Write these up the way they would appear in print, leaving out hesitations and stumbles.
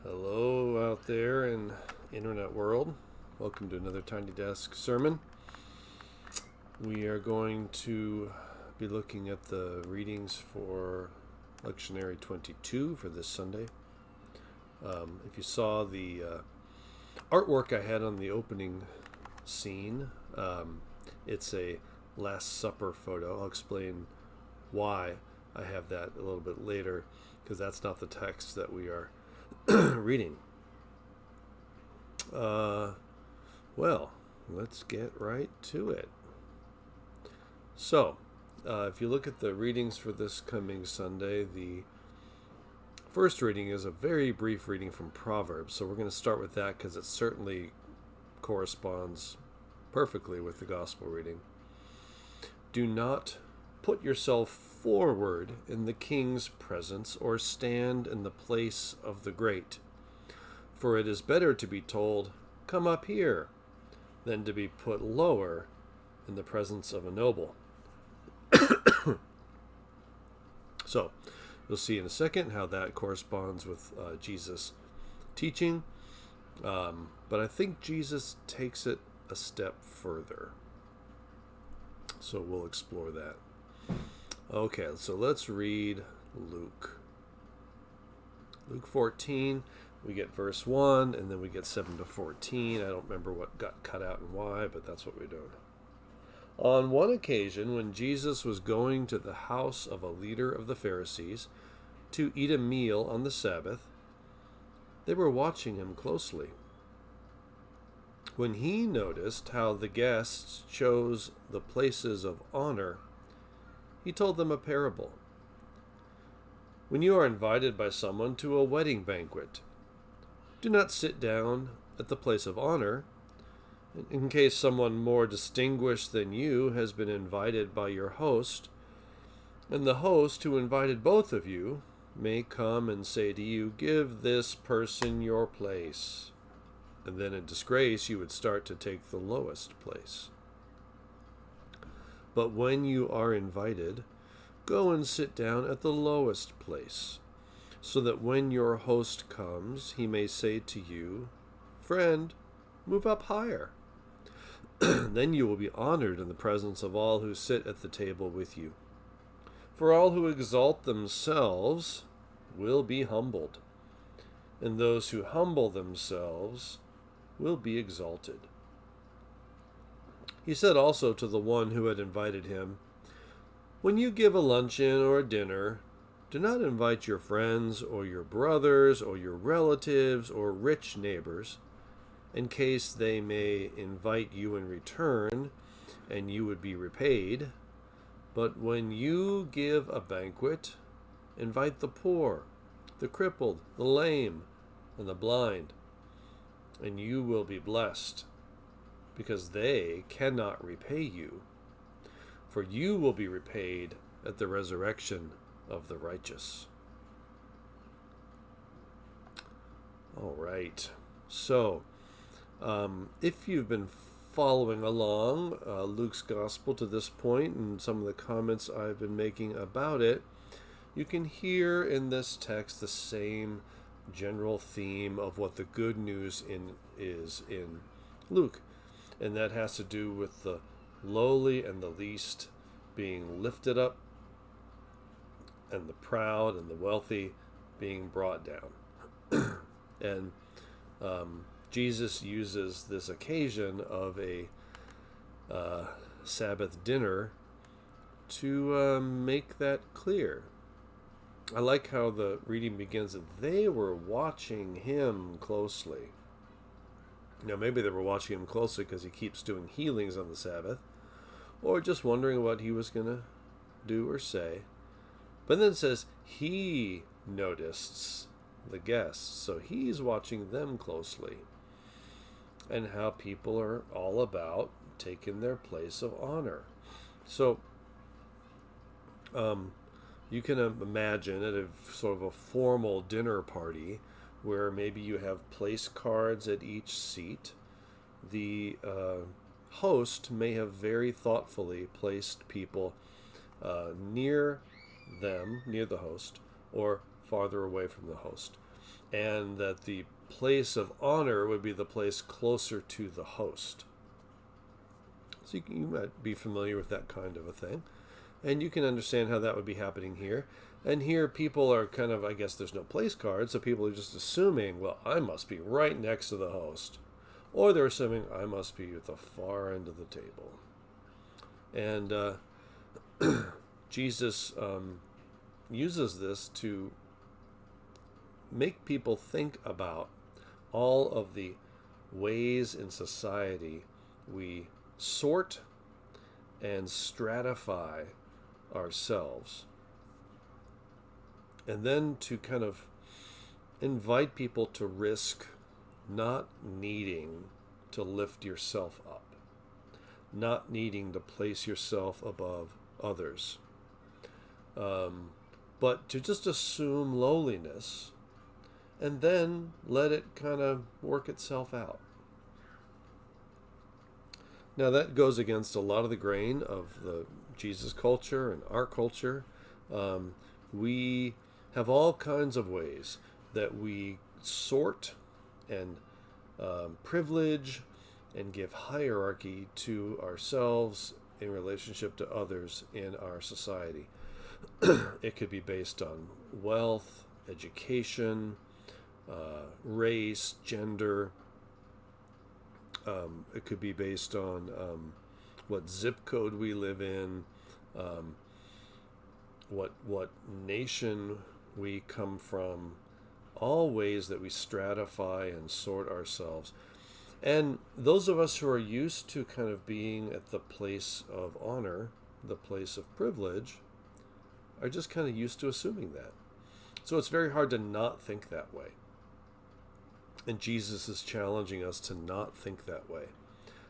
Hello out there in internet world. Welcome to another Tiny Desk sermon. We are going to be looking at the readings for Lectionary 22 for this Sunday. If you saw the artwork I had on the opening scene, it's a Last Supper photo. I'll explain why I have that a little bit later, because that's not the text that we are reading. Well, let's get right to it. So, if you look at the readings for this coming Sunday, the first reading is a very brief reading from Proverbs. So we're going to start with that because it certainly corresponds perfectly with the gospel reading. Do not put yourself forward in the king's presence, or stand in the place of the great. For it is better to be told, "Come up here," than to be put lower in the presence of a noble. So, you'll see in a second how that corresponds with Jesus' teaching. But I think Jesus takes it a step further. So we'll explore that. Okay, so let's read Luke. Luke 14, we get verse 1, and then we get 7 to 14. I don't remember what got cut out and why, but that's what we're doing. On one occasion, when Jesus was going to the house of a leader of the Pharisees to eat a meal on the Sabbath, they were watching him closely. When he noticed how the guests chose the places of honor, he told them a parable. When you are invited by someone to a wedding banquet, do not sit down at the place of honor, in case someone more distinguished than you has been invited by your host, and the host who invited both of you may come and say to you, "Give this person your place." And then in disgrace you would start to take the lowest place. But when you are invited, go and sit down at the lowest place, so that when your host comes, he may say to you, "Friend, move up higher." Then you will be honored in the presence of all who sit at the table with you. For all who exalt themselves will be humbled, and those who humble themselves will be exalted. He said also to the one who had invited him, "When you give a luncheon or a dinner, do not invite your friends or your brothers or your relatives or rich neighbors, in case they may invite you in return and you would be repaid. But when you give a banquet, invite the poor, the crippled, the lame, and the blind, and you will be blessed, because they cannot repay you, for you will be repaid at the resurrection of the righteous." All right. So, if you've been following along Luke's gospel to this point and some of the comments I've been making about it, you can hear in this text the same general theme of what the good news is in Luke. And that has to do with the lowly and the least being lifted up, and the proud and the wealthy being brought down. And Jesus uses this occasion of a Sabbath dinner to make that clear. I like how the reading begins that they were watching him closely. Now, maybe they were watching him closely because he keeps doing healings on the Sabbath, or just wondering what he was going to do or say. But then it says he noticed the guests, so he's watching them closely, and how people are all about taking their place of honor. So you can imagine at a sort of a formal dinner party where maybe you have place cards at each seat. The host may have very thoughtfully placed people near the host, or farther away from the host, and that the place of honor would be the place closer to the host. So you might be familiar with that kind of a thing, and you can understand how that would be happening here. And here people are kind of, I guess there's no place card, so people are just assuming, well, I must be right next to the host. Or they're assuming I must be at the far end of the table. And Jesus uses this to make people think about all of the ways in society we sort and stratify ourselves, and then to kind of invite people to risk not needing to lift yourself up, not needing to place yourself above others, but to just assume lowliness and then let it kind of work itself out. Now that goes against a lot of the grain of the Jesus culture and our culture. We have all kinds of ways that we sort and privilege and give hierarchy to ourselves in relationship to others in our society. It could be based on wealth, education, race, gender. It could be based on what zip code we live in, what nation we come from, all ways that we stratify and sort ourselves. And those of us who are used to kind of being at the place of honor, the place of privilege, are just kind of used to assuming that. So it's very hard to not think that way. And Jesus is challenging us to not think that way,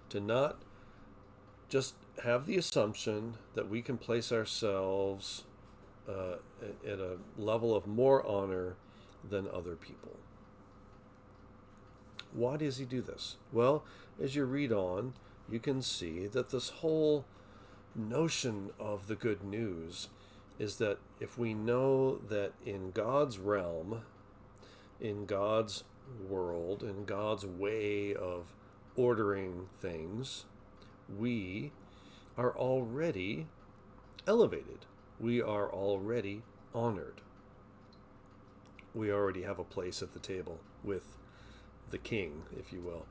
to not just have the assumption that we can place ourselves at a level of more honor than other people. Why does he do this? Well, as you read on, you can see that this whole notion of the good news is that if we know that in God's realm, in God's world, in God's way of ordering things, we are already elevated. We are already honored. We already have a place at the table with the king, if you will.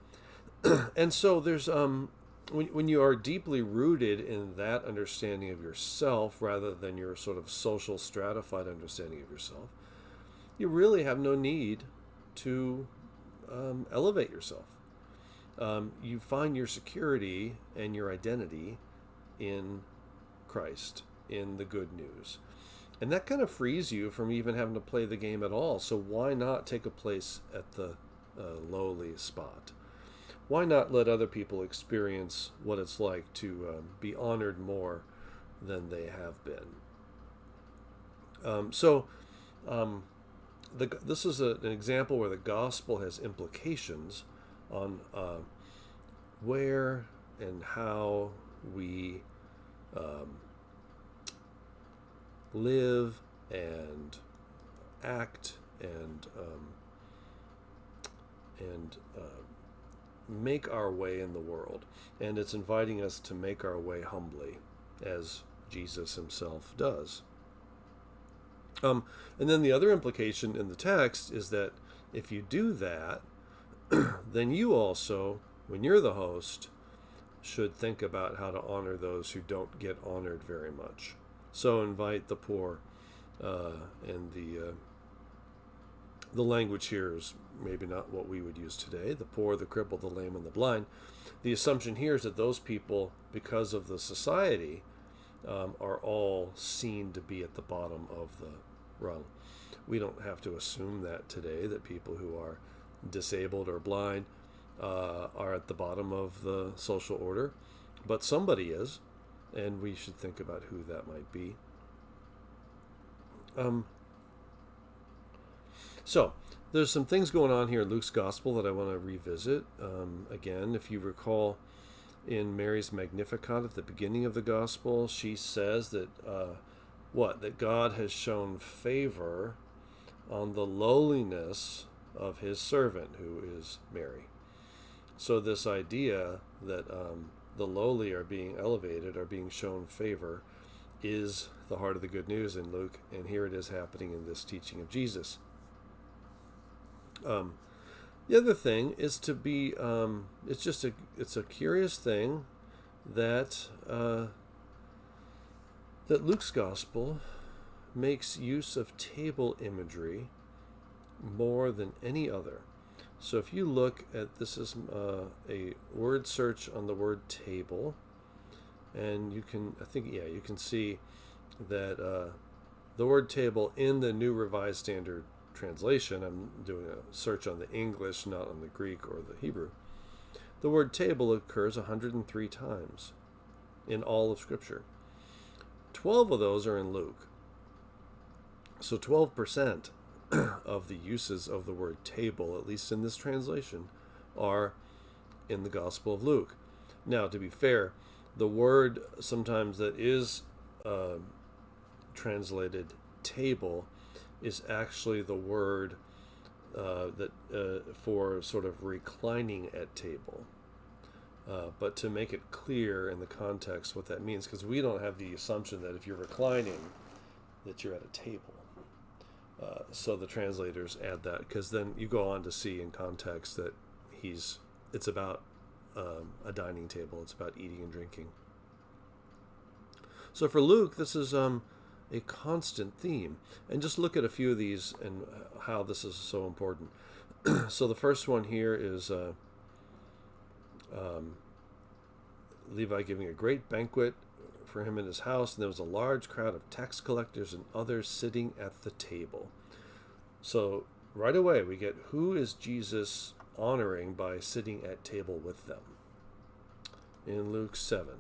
And so there's when you are deeply rooted in that understanding of yourself rather than your sort of social stratified understanding of yourself, you really have no need to elevate yourself. You find your security and your identity in Christ, in the good news. And that kind of frees you from even having to play the game at all. So why not take a place at the lowly spot? Why not let other people experience what it's like to be honored more than they have been? This is an example where the gospel has implications on where and how we live and act and make our way in the world. And it's inviting us to make our way humbly, as Jesus himself does. And then the other implication in the text is that if you do that, then you also, when you're the host, should think about how to honor those who don't get honored very much. So invite the poor, and the language here is maybe not what we would use today. The poor, the crippled, the lame, and the blind. The assumption here is that those people, because of the society, are all seen to be at the bottom of the rung. We don't have to assume that today, that people who are disabled or blind are at the bottom of the social order, but somebody is, and we should think about who that might be. So there's some things going on here in Luke's gospel that I want to revisit. Again, if you recall, in Mary's Magnificat at the beginning of the gospel, she says that that God has shown favor on the lowliness of his servant, who is Mary. So this idea that the lowly are being elevated, are being shown favor, is the heart of the good news in Luke, and here it is happening in this teaching of Jesus. The other thing is to be, it's a curious thing that that Luke's gospel makes use of table imagery more than any other. So if you look at, this is a word search on the word table, and you can see that the word table in the New Revised Standard Translation, I'm doing a search on the English, not on the Greek or the Hebrew, the word table occurs 103 times in all of Scripture. 12 of those are in Luke. So 12% of the uses of the word table, at least in this translation, are in the Gospel of Luke. Now, to be fair, the word sometimes that is translated table is actually the word for sort of reclining at table. But to make it clear in the context what that means, because we don't have the assumption that if you're reclining, that you're at a table. So the translators add that, because then you go on to see in context that it's about a dining table. It's about eating and drinking. So for Luke, this is a constant theme. And just look at a few of these and how this is so important. So the first one here is Levi giving a great banquet for him in his house, and there was a large crowd of tax collectors and others sitting at the table. So right away we get, who is Jesus honoring by sitting at table with them? In Luke 7,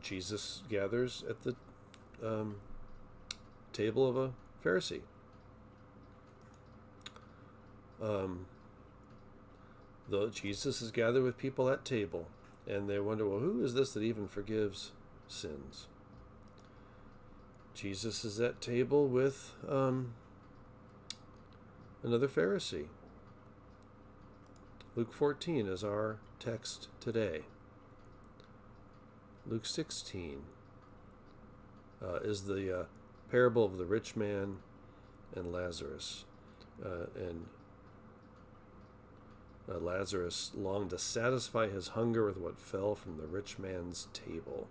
Jesus gathers at the table of a Pharisee. Though Jesus is gathered with people at table, and they wonder, well, who is this that even forgives sins? Jesus is at table with another Pharisee. Luke 14 is our text today. Luke 16 is the parable of the rich man and Lazarus. And Lazarus longed to satisfy his hunger with what fell from the rich man's table.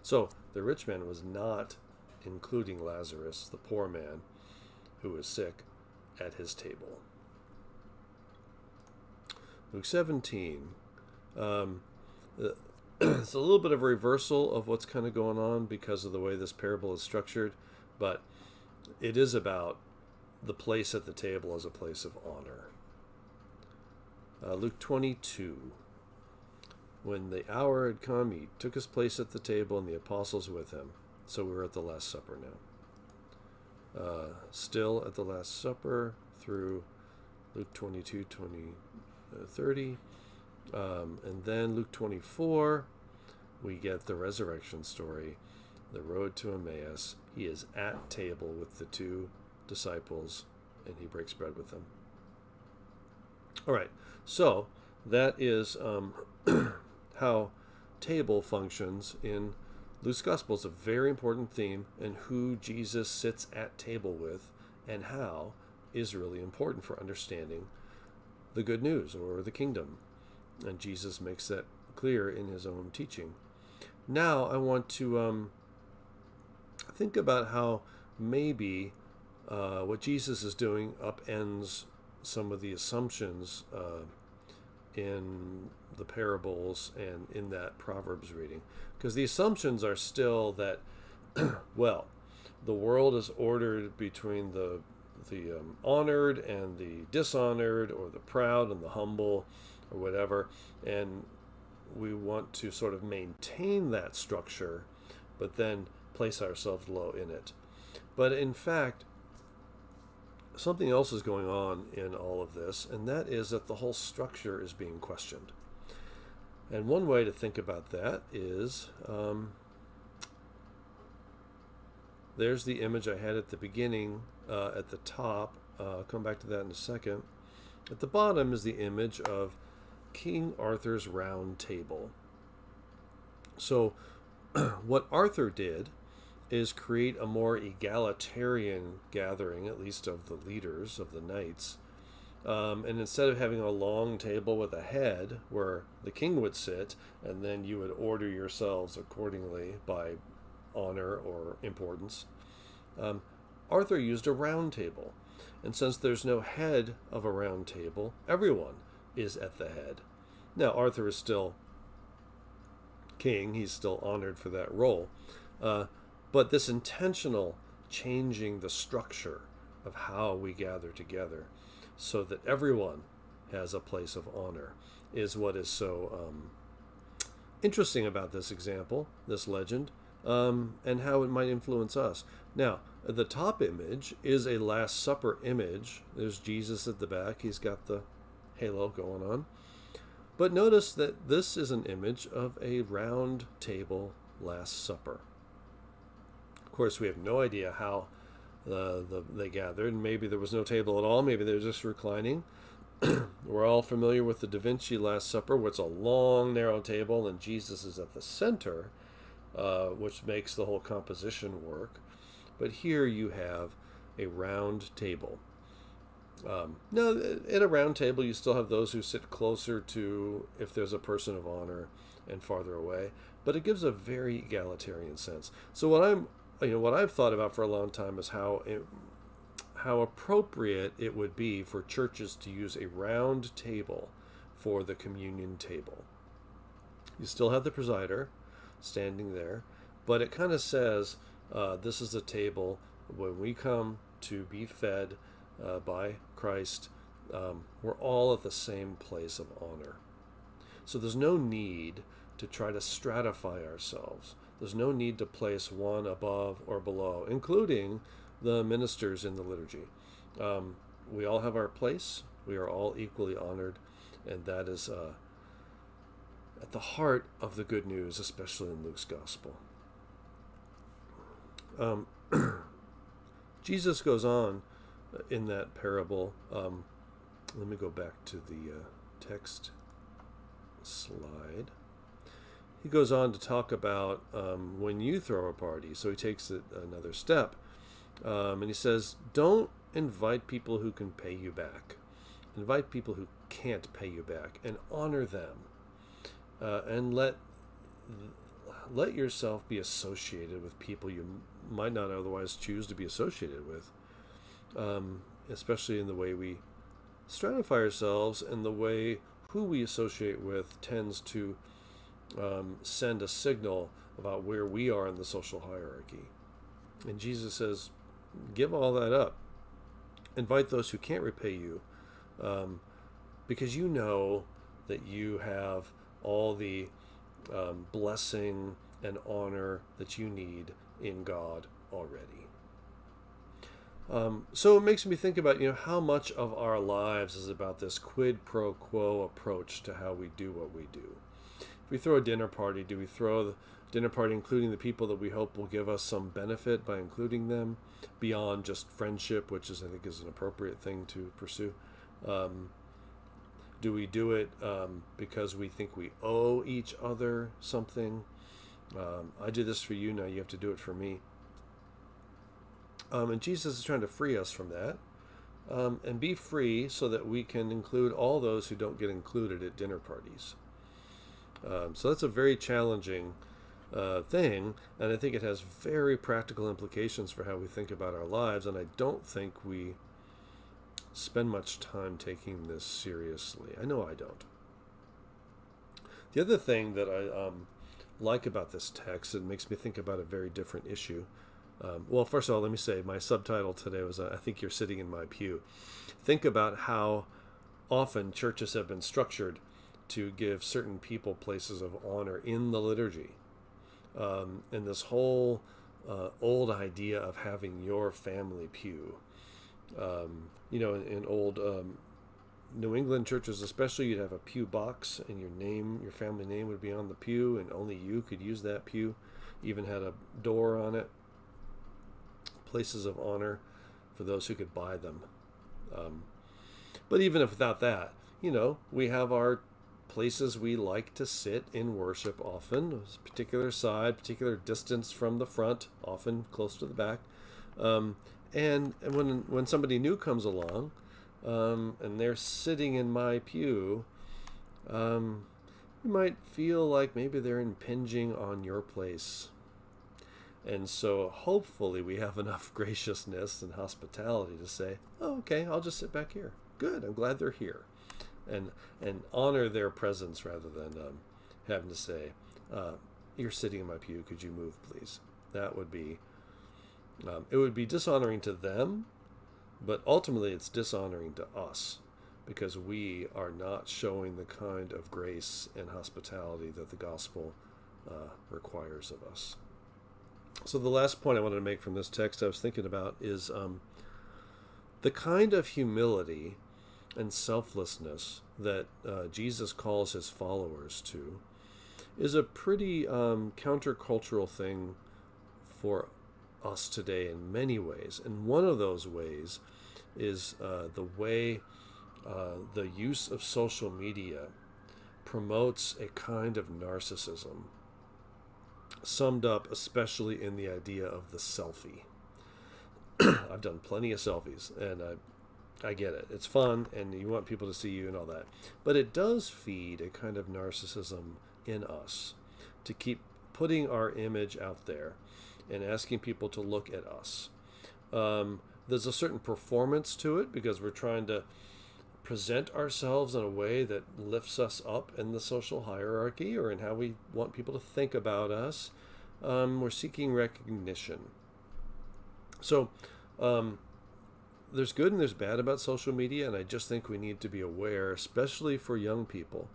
So the rich man was not including Lazarus, the poor man who was sick, at his table. Luke 17. It's a little bit of a reversal of what's kind of going on because of the way this parable is structured, but it is about the place at the table as a place of honor. Luke 22. When the hour had come, he took his place at the table and the apostles with him. So we're at the Last Supper now. Still at the Last Supper through Luke 22, 30. And then Luke 24, we get the resurrection story, the road to Emmaus. He is at table with the two disciples, and he breaks bread with them. All right, so that is how table functions in Luke's gospel. It's a very important theme, and who Jesus sits at table with and how is really important for understanding the good news or the kingdom. And Jesus makes that clear in his own teaching. Now I want to think about how maybe what Jesus is doing upends some of the assumptions in the parables and in that Proverbs reading. Because the assumptions are still that, well, the world is ordered between the honored and the dishonored, or the proud and the humble, or whatever, and we want to sort of maintain that structure, but then place ourselves low in it. But in fact, something else is going on in all of this, and that is that the whole structure is being questioned. And one way to think about that is, there's the image I had at the beginning, at the top. I'll come back to that in a second. At the bottom is the image of King Arthur's Round Table. So what Arthur did is create a more egalitarian gathering, at least of the leaders of the knights. And instead of having a long table with a head where the king would sit, and then you would order yourselves accordingly by honor or importance, Arthur used a round table. And since there's no head of a round table, everyone is at the head. Now, Arthur is still king. He's still honored for that role. But this intentional changing the structure of how we gather together so that everyone has a place of honor is what is so interesting about this example, this legend, and how it might influence us. Now, the top image is a Last Supper image. There's Jesus at the back. He's got the halo going on. But notice that this is an image of a round table Last Supper. Of course, we have no idea how they gathered. Maybe there was no table at all. Maybe they were just reclining. We're all familiar with the Da Vinci Last Supper, where it's a long, narrow table, and Jesus is at the center, which makes the whole composition work. But here you have a round table. Now, at a round table, you still have those who sit closer to, if there's a person of honor, and farther away. But it gives a very egalitarian sense. So what I've thought about for a long time is how appropriate it would be for churches to use a round table for the communion table. You still have the presider standing there, but it kind of says, this is a table when we come to be fed by Christ, we're all at the same place of honor. So there's no need to try to stratify ourselves. There's no need to place one above or below, including the ministers in the liturgy. We all have our place. We are all equally honored, and that is at the heart of the good news, especially in Luke's gospel. Jesus goes on in that parable. Let me go back to the text slide. He goes on to talk about when you throw a party. So he takes it another step. And he says, don't invite people who can pay you back. Invite people who can't pay you back, and honor them. And let yourself be associated with people you might not otherwise choose to be associated with. Especially in the way we stratify ourselves, and the way who we associate with tends to send a signal about where we are in the social hierarchy. And Jesus says, give all that up. Invite those who can't repay you, because you know that you have all the blessing and honor that you need in God already. So it makes me think about, how much of our lives is about this quid pro quo approach to how we do what we do. If we throw a dinner party, do we throw the dinner party including the people that we hope will give us some benefit by including them beyond just friendship, which I think is an appropriate thing to pursue? Do we do it because we think we owe each other something? I do this for you, now you have to do it for me. And Jesus is trying to free us from that, and be free so that we can include all those who don't get included at dinner parties. So that's a very challenging thing, and I think it has very practical implications for how we think about our lives, and I don't think we spend much time taking this seriously. I know I don't. The other thing that I like about this text, it makes me think about a very different issue. Well, first of all, let me say my subtitle today was, I think you're sitting in my pew. Think about how often churches have been structured to give certain people places of honor in the liturgy. And this whole old idea of having your family pew. In old New England churches especially, you'd have a pew box, and your family name would be on the pew, and only you could use that pew. Even had a door on it. Places of honor for those who could buy them. But even if without that, we have our places we like to sit in worship, often a particular side, particular distance from the front, often close to the back. And when somebody new comes along, and they're sitting in my pew, you might feel like maybe they're impinging on your place. And so hopefully we have enough graciousness and hospitality to say, oh, okay, I'll just sit back here. Good, I'm glad they're here. And honor their presence rather than having to say, you're sitting in my pew, could you move, please? That would be, it would be dishonoring to them, but ultimately it's dishonoring to us because we are not showing the kind of grace and hospitality that the gospel requires of us. So the last point I wanted to make from this text I was thinking about is the kind of humility and selflessness that Jesus calls his followers to is a pretty countercultural thing for us today in many ways. And one of those ways is the way the use of social media promotes a kind of narcissism, summed up especially in the idea of the selfie. I've done plenty of selfies, and I get it. It's fun, and you want people to see you and all that. But it does feed a kind of narcissism in us to keep putting our image out there and asking people to look at us. There's a certain performance to it because we're trying to present ourselves in a way that lifts us up in the social hierarchy or in how we want people to think about us. We're seeking recognition. So there's good and there's bad about social media, and I just think we need to be aware, especially for young people,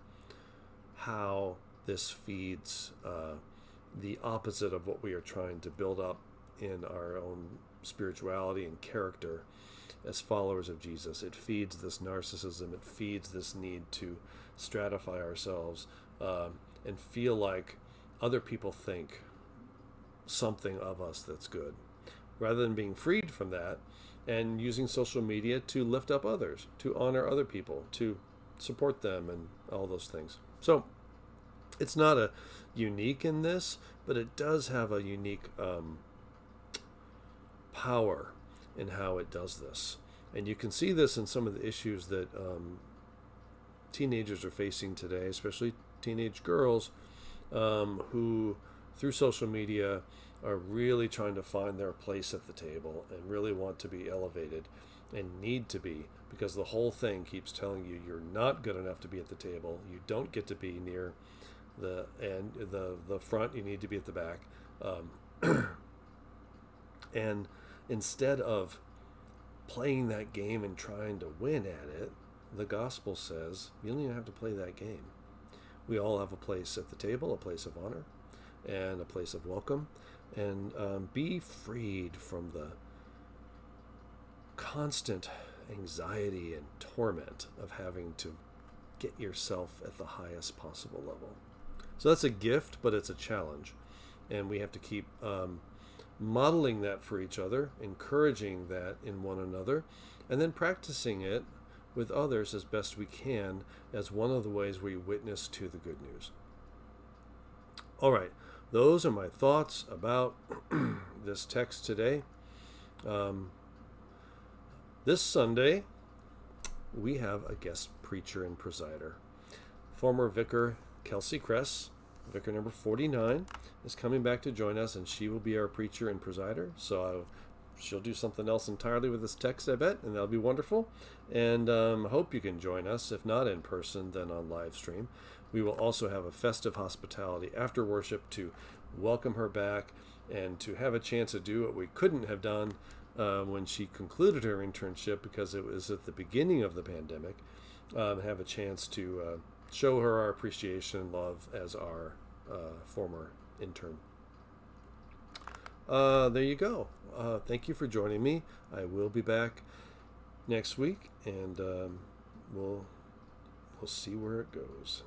how this feeds the opposite of what we are trying to build up in our own spirituality and character as followers of Jesus. It feeds this narcissism. It feeds this need to stratify ourselves and feel like other people think something of us that's good, rather than being freed from that and using social media to lift up others, to honor other people, to support them, and all those things. So it's not a unique in this, but it does have a unique power in how it does this. And you can see this in some of the issues that teenagers are facing today, especially teenage girls who, through social media, are really trying to find their place at the table and really want to be elevated and need to be, because the whole thing keeps telling you you're not good enough to be at the table. You don't get to be near the end, the front. You need to be at the back. And instead of playing that game and trying to win at it, the gospel says you don't even have to play that game. We all have a place at the table, a place of honor, and a place of welcome. And be freed from the constant anxiety and torment of having to get yourself at the highest possible level. So that's a gift, but it's a challenge. And we have to keep modeling that for each other, encouraging that in one another, and then practicing it with others as best we can as one of the ways we witness to the good news. All right, those are my thoughts about this text today. This Sunday, we have a guest preacher and presider. Former Vicar Kelsey Kress, Vicar number 49, is coming back to join us, and she will be our preacher and presider. So she'll do something else entirely with this text, I bet, and that'll be wonderful. And I hope you can join us, if not in person, then on live stream. We will also have a festive hospitality after worship to welcome her back and to have a chance to do what we couldn't have done when she concluded her internship, because it was at the beginning of the pandemic. Have a chance to show her our appreciation and love as our former intern. There you go. Thank you for joining me. I will be back next week, and we'll see where it goes.